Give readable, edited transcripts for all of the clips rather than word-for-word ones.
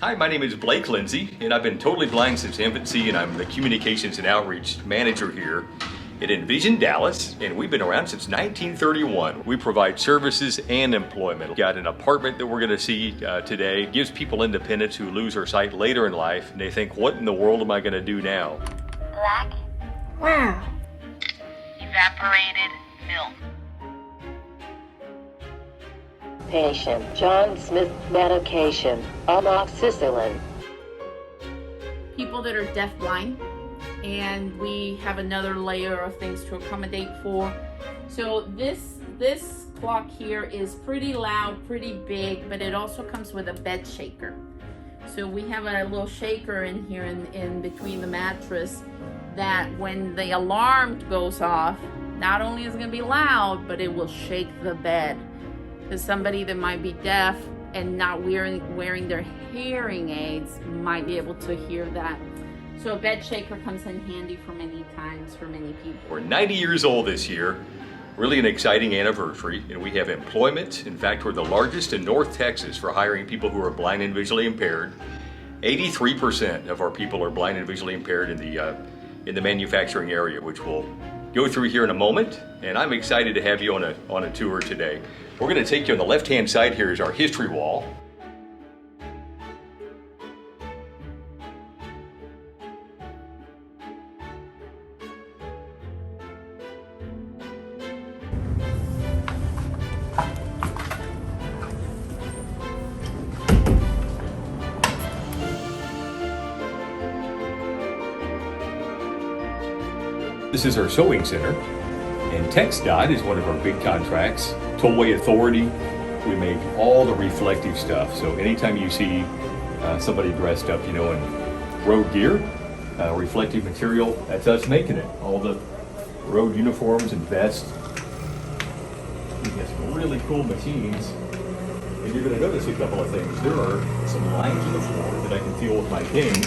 Hi, my name is Blake Lindsay, and I've been totally blind since infancy, and I'm the Communications and Outreach Manager here at Envision Dallas, and we've been around since 1931. We provide services and employment. We've got an apartment that we're going to see today. It gives people independence who lose their sight later in life, and they think, what in the world am I going to do now? Black. Wow. Evaporated milk. Patient John Smith medication, amoxicillin. People that are deaf-blind, and we have another layer of things to accommodate for. So this clock here is pretty loud, pretty big, but it also comes with a bed shaker. So we have a little shaker in here in between the mattress that when the alarm goes off, not only is it going to be loud, but it will shake the bed. Because somebody that might be deaf and not wearing their hearing aids might be able to hear that. So a bed shaker comes in handy for many times for many people. We're 90 years old this year, really an exciting anniversary, and we have employment. In fact, we're the largest in North Texas for hiring people who are blind and visually impaired. 83% of our people are blind and visually impaired in the manufacturing area, which we'll go through here in a moment. And I'm excited to have you on a tour today. We're going to take you on the left-hand side. Here is our history wall. This is our sewing center, and TxDOT is one of our big contracts. Tollway Authority, we make all the reflective stuff. So anytime you see somebody dressed up, in road gear, reflective material, that's us making it. All the road uniforms and vests. We got some really cool machines, and you're going to notice a couple of things. There are some lines in the floor that I can feel with my cane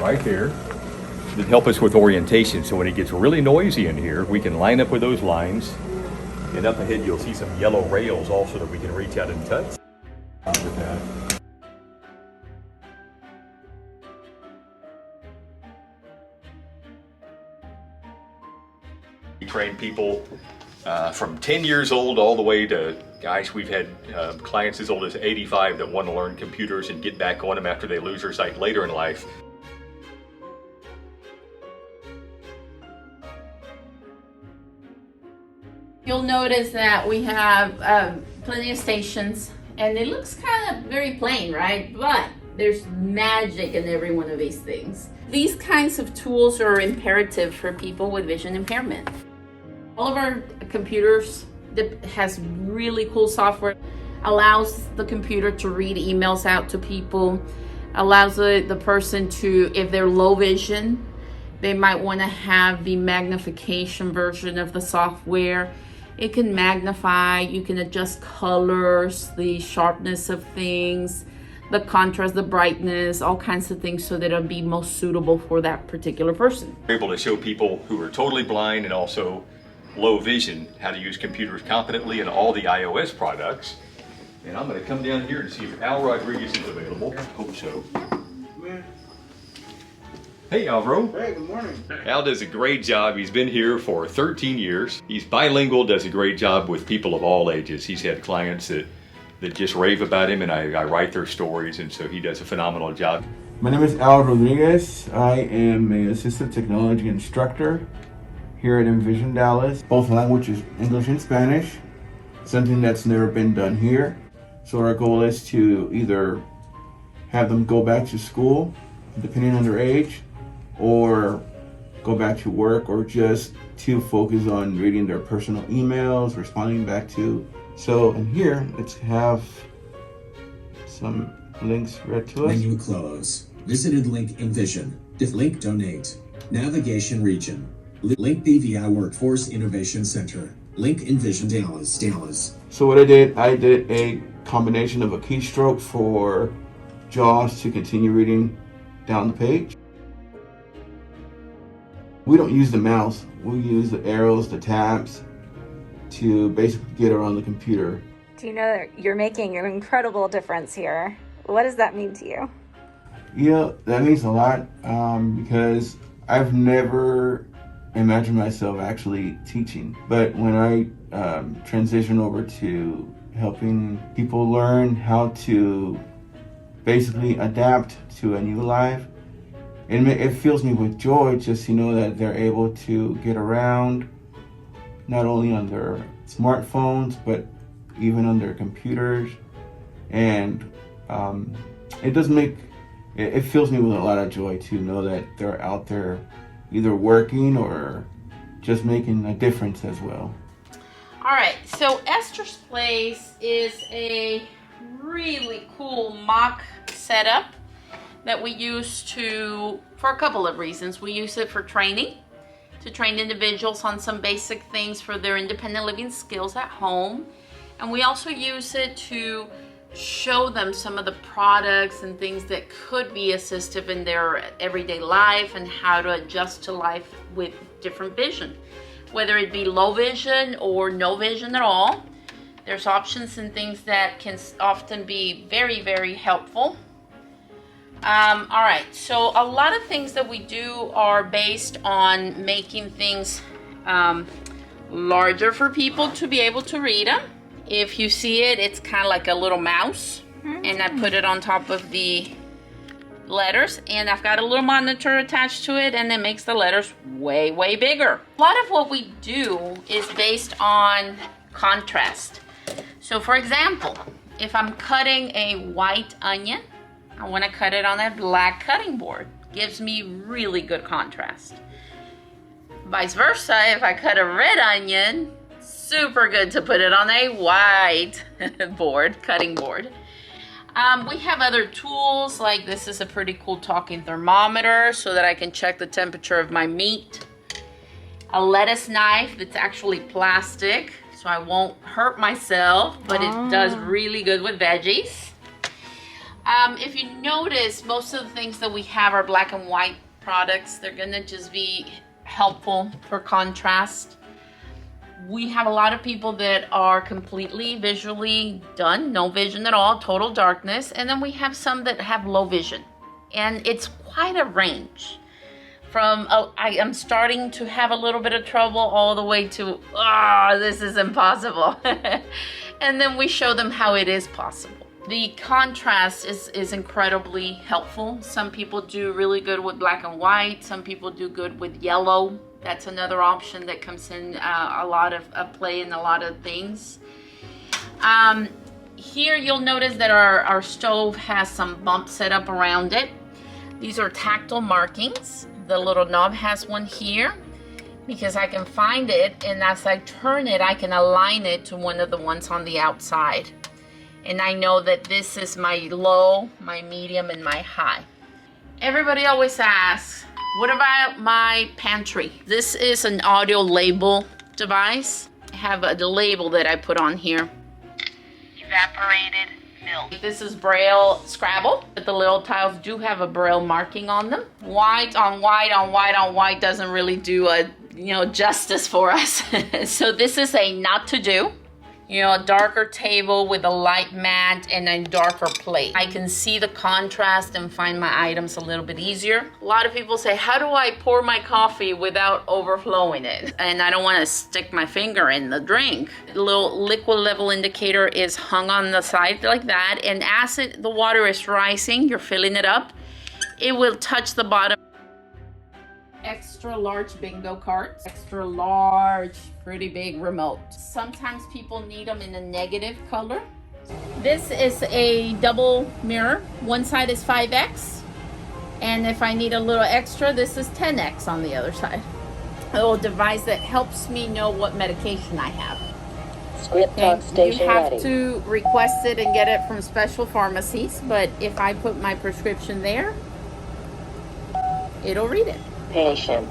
right there that help us with orientation. So when it gets really noisy in here, we can line up with those lines. And up ahead, you'll see some yellow rails also that we can reach out and touch. With that. We train people from 10 years old all the way to, gosh, we've had clients as old as 85 that want to learn computers and get back on them after they lose their sight later in life. You'll notice that we have plenty of stations, and it looks kind of very plain, right? But there's magic in every one of these things. These kinds of tools are imperative for people with vision impairment. All of our computers has really cool software, allows the computer to read emails out to people, allows the person to, if they're low vision, they might want to have the magnification version of the software. It can magnify, you can adjust colors, the sharpness of things, the contrast, the brightness, all kinds of things so that it'll be most suitable for that particular person. We're able to show people who are totally blind and also low vision how to use computers competently in all the iOS products. And I'm going to come down here and see if Al Rodriguez is available. I hope so. Hey, Alvaro. Hey, good morning. Al does a great job. He's been here for 13 years. He's bilingual, does a great job with people of all ages. He's had clients that just rave about him, and I write their stories, and so he does a phenomenal job. My name is Al Rodriguez. I am an assistive technology instructor here at Envision Dallas. Both languages, English and Spanish, something that's never been done here. So our goal is to either have them go back to school, depending on their age, or go back to work, or just to focus on reading their personal emails, responding back to. So in here, let's have some links read to us. Menu close. Visited link Envision. Diff link donate. Navigation region. Link BVI Workforce Innovation Center. Link Envision Dallas. So what I did a combination of a keystroke for JAWS to continue reading down the page. We don't use the mouse, we use the arrows, the tabs to basically get around the computer. Do you know that you're making an incredible difference here What does that mean to you? You know, that means a lot because I've never imagined myself actually teaching. But when I transition over to helping people learn how to basically adapt to a new life, it fills me with joy just to know that they're able to get around, not only on their smartphones, but even on their computers. And it fills me with a lot of joy to know that they're out there either working or just making a difference as well. All right, so Esther's Place is a really cool mock setup that we use for a couple of reasons. We use it for training, to train individuals on some basic things for their independent living skills at home. And we also use it to show them some of the products and things that could be assistive in their everyday life and how to adjust to life with different vision, whether it be low vision or no vision at all. There's options and things that can often be very, very helpful. All right, so a lot of things that we do are based on making things larger for people to be able to read them. If you see it, it's kind of like a little mouse, and I put it on top of the letters, and I've got a little monitor attached to it, and it makes the letters way, way bigger. A lot of what we do is based on contrast. So for example, if I'm cutting a white onion, I want to cut it on a black cutting board. Gives me really good contrast. Vice versa, if I cut a red onion, super good to put it on a white cutting board. We have other tools, like this is a pretty cool talking thermometer so that I can check the temperature of my meat. A lettuce knife that's actually plastic, so I won't hurt myself, but it does really good with veggies. If you notice, most of the things that we have are black and white products. They're gonna just be helpful for contrast. We have a lot of people that are completely visually done, no vision at all, total darkness. And then we have some that have low vision. And it's quite a range. From, I am starting to have a little bit of trouble all the way to, this is impossible. And then we show them how it is possible. The contrast is incredibly helpful. Some people do really good with black and white. Some people do good with yellow. That's another option that comes in a lot of play in a lot of things. Here you'll notice that our stove has some bumps set up around it. These are tactile markings. The little knob has one here because I can find it, and as I turn it, I can align it to one of the ones on the outside. And I know that this is my low, my medium, and my high. Everybody always asks, what about my pantry? This is an audio label device. I have a label that I put on here. Evaporated milk. This is Braille Scrabble, but the little tiles do have a Braille marking on them. White on white on white on white doesn't really do justice for us. So this is a not to do. A darker table with a light mat and a darker plate. I can see the contrast and find my items a little bit easier. A lot of people say, how do I pour my coffee without overflowing it? And I don't want to stick my finger in the drink. The little liquid level indicator is hung on the side like that. And as the water is rising, you're filling it up, it will touch the bottom. Extra large bingo cards, extra large, pretty big remote. Sometimes people need them in a negative color. This is a double mirror. One side is 5x, and if I need a little extra, this is 10x on the other side. A little device that helps me know what medication I have. Script talk station you have ready. to request it and get it from special pharmacies, but if I put my prescription there, it'll read it. Patient.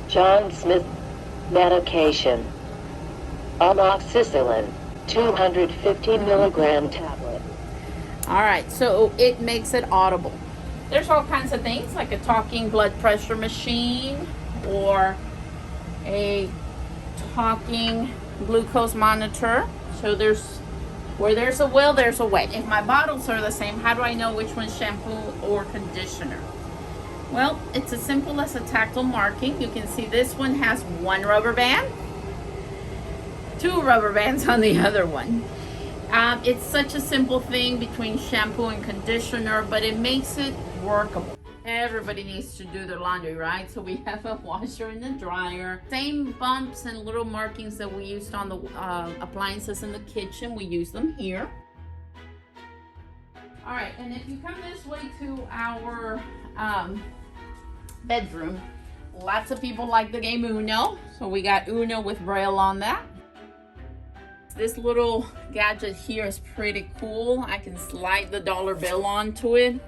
John Smith. Medication. Amoxicillin. 250 milligram tablet. All right, so it makes it audible. There's all kinds of things like a talking blood pressure machine or a talking glucose monitor. So there's Where there's a will, there's a way. If my bottles are the same, how do I know which one's shampoo or conditioner? Well, it's as simple as a tactile marking. You can see this one has one rubber band, two rubber bands on the other one. It's such a simple thing between shampoo and conditioner, but it makes it workable. Everybody needs to do their laundry, right? So we have a washer and a dryer. Same bumps and little markings that we used on the appliances in the kitchen, we use them here. All right, and if you come this way to our bedroom, lots of people like the game Uno. So we got Uno with Braille on that. This little gadget here is pretty cool. I can slide the dollar bill onto it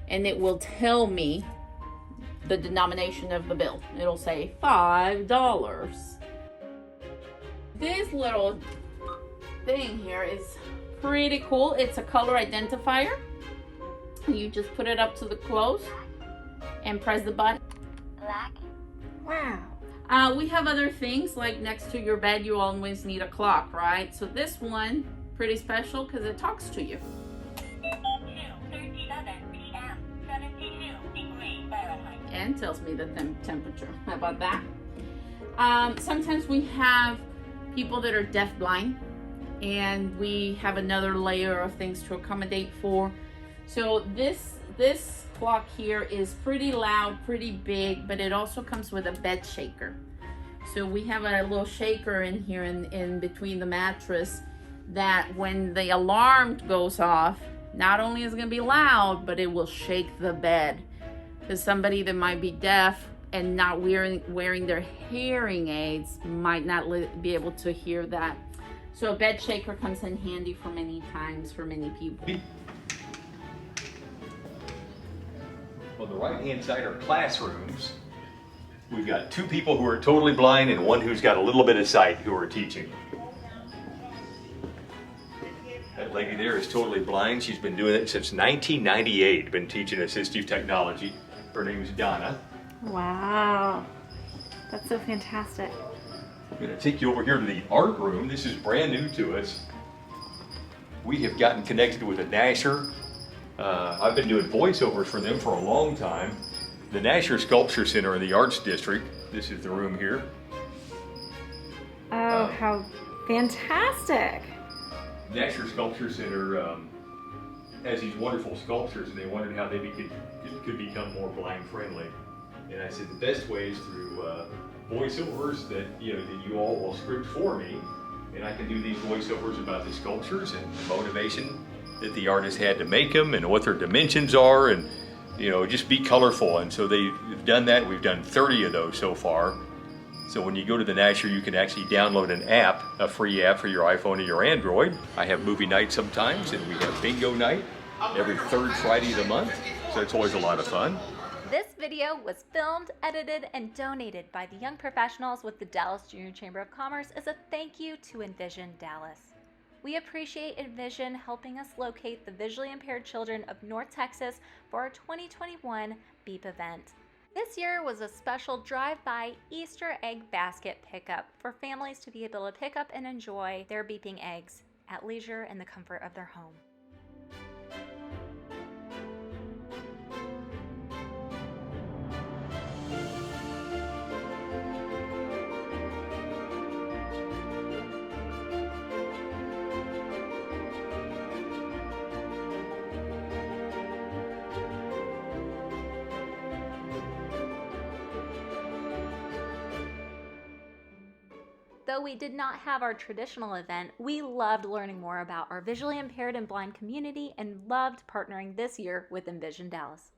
and it will tell me the denomination of the bill. It'll say $5. This little thing here is pretty cool. It's a color identifier. You just put it up to the close and press the button. Black. Wow. We have other things like next to your bed, you always need a clock, right? So this one, pretty special because it talks to you. 2:37 p.m. 72 degrees Fahrenheit. And tells me the temperature. How about that? Sometimes we have people that are deafblind, and we have another layer of things to accommodate for. So this clock here is pretty loud, pretty big, but it also comes with a bed shaker. So we have a little shaker in here in between the mattress that when the alarm goes off, not only is it going to be loud, but it will shake the bed. Because somebody that might be deaf and not wearing their hearing aids might not be able to hear that. So a bed shaker comes in handy for many times for many people. On the right-hand side are classrooms. We've got two people who are totally blind and one who's got a little bit of sight who are teaching. That lady there is totally blind. She's been doing it since 1998, been teaching assistive technology. Her name is Donna. Wow, that's so fantastic. I'm going to take you over here to the art room. This is brand new to us. We have gotten connected with a Nasher. I've been doing voiceovers for them for a long time. The Nasher Sculpture Center in the Arts District. This is the room here. Oh, how fantastic. Nasher Sculpture Center has these wonderful sculptures, and they wondered how they could become more blind friendly. And I said the best way is through voiceovers that you all will script for me, and I can do these voiceovers about the sculptures and the motivation that the artist had to make them and what their dimensions are, and just be colorful. And so they've done that. We've done 30 of those so far. So when you go to the Nasher, you can actually download an app, a free app for your iPhone or your Android. I have movie night sometimes, and we have bingo night every third Friday of the month. So it's always a lot of fun. This video was filmed, edited, and donated by the young professionals with the Dallas Junior Chamber of Commerce as a thank you to Envision Dallas. We appreciate Envision helping us locate the visually impaired children of North Texas for our 2021 BEEP event. This year was a special drive-by Easter egg basket pickup for families to be able to pick up and enjoy their beeping eggs at leisure in the comfort of their home. Though we did not have our traditional event, we loved learning more about our visually impaired and blind community and loved partnering this year with Envision Dallas.